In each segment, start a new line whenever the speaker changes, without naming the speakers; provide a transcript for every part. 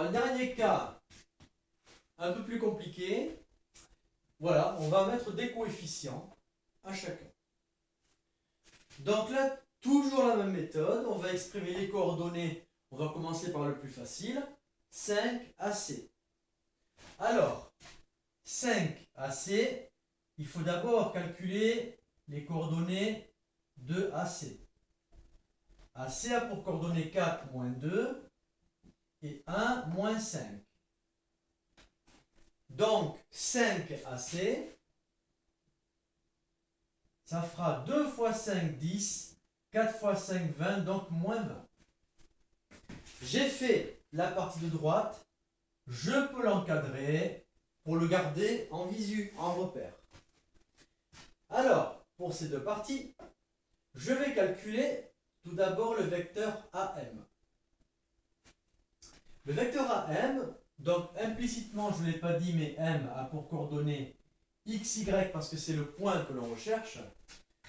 le dernier cas, un peu plus compliqué. Voilà, on va mettre des coefficients à chacun. Donc là, toujours la même méthode. On va exprimer les coordonnées. On va commencer par le plus facile. 5AC. Alors, 5AC, il faut d'abord calculer les coordonnées de AC. AC a pour coordonnées 4, moins 2 et 1, moins 5. Donc, 5AC, ça fera 2 fois 5, 10, 4 fois 5, 20, donc moins 20. J'ai fait la partie de droite, je peux l'encadrer pour le garder en visu, en repère. Alors, pour ces deux parties, je vais calculer tout d'abord le vecteur AM. Le vecteur AM, donc implicitement, je ne l'ai pas dit, mais M a pour coordonnées x, y, parce que c'est le point que l'on recherche.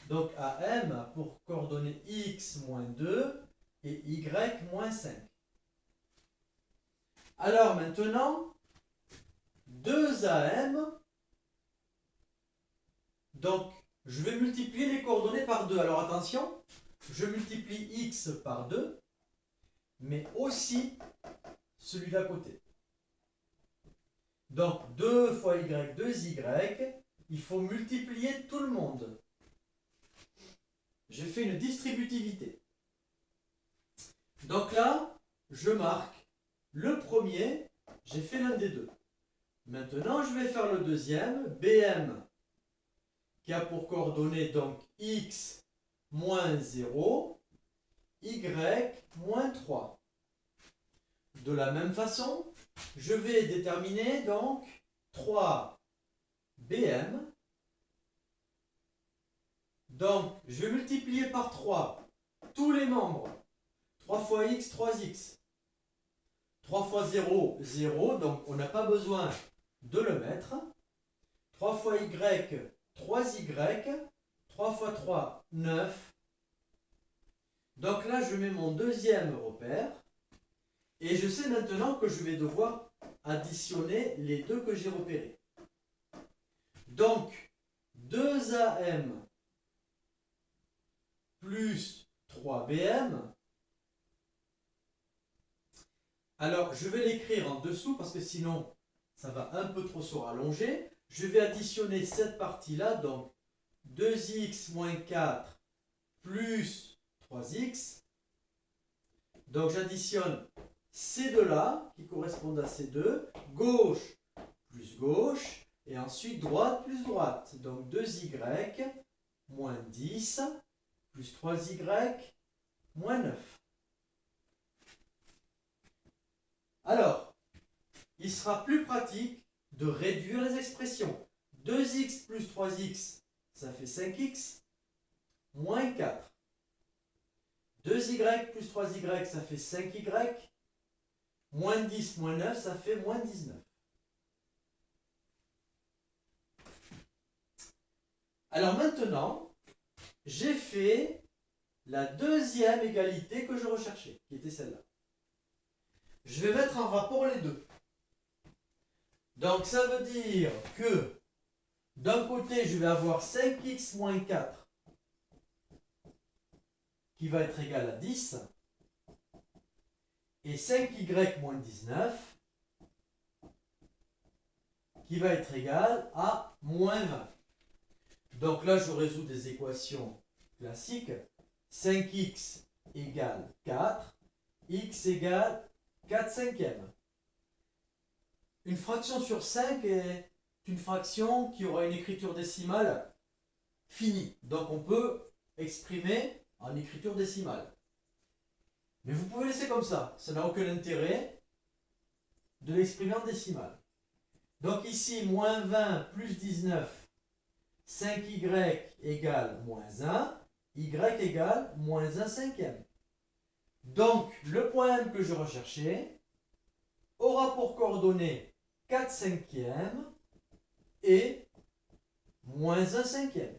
Donc AM a pour coordonnées x moins 2 et y moins 5. Alors maintenant, 2AM, donc je vais multiplier les coordonnées par 2. Alors attention, je multiplie x par 2, mais aussi celui d'à côté. Donc 2 fois y, 2y, il faut multiplier tout le monde. J'ai fait une distributivité. Donc là, je marque le premier, j'ai fait l'un des deux. Maintenant, je vais faire le deuxième, BM, qui a pour coordonnées donc x moins 0, y moins 3. De la même façon, je vais déterminer donc 3 BM. Donc, je vais multiplier par 3 tous les membres. 3 fois x, 3x. 3 fois 0, 0. Donc, on n'a pas besoin de le mettre. 3 fois y, 3y. 3 fois 3, 9. Donc là, je mets mon deuxième repère. Et je sais maintenant que je vais devoir additionner les deux que j'ai repérés. Donc, 2AM plus 3BM. Alors, je vais l'écrire en dessous parce que sinon, ça va un peu trop se rallonger. Je vais additionner cette partie-là, donc 2x moins 4 plus 3x. Donc, j'additionne ces deux-là, qui correspondent à ces deux, gauche plus gauche, et ensuite droite plus droite. Donc 2y moins 10 plus 3y moins 9. Alors, il sera plus pratique de réduire les expressions. 2x plus 3x, ça fait 5x, moins 4. 2y plus 3y, ça fait 5y, moins 10, moins 9, ça fait moins 19. Alors maintenant, j'ai fait la deuxième égalité que je recherchais, qui était celle-là. Je vais mettre en rapport les deux. Donc ça veut dire que d'un côté, je vais avoir 5x moins 4 qui va être égal à 10 et 5y moins 19 qui va être égal à moins 20. Donc là, je résous des équations classiques. 5x égale 4, x égale 4 cinquièmes. Une fraction sur 5 est une fraction qui aura une écriture décimale finie. Donc on peut exprimer en écriture décimale. Mais vous pouvez laisser comme ça. Ça n'a aucun intérêt de l'exprimer en décimale. Donc ici, moins 20 plus 19, 5y égale moins 1, y égale moins 1 cinquième. Donc, le point M que je recherchais aura pour coordonnées 4 cinquièmes et moins 1 cinquième.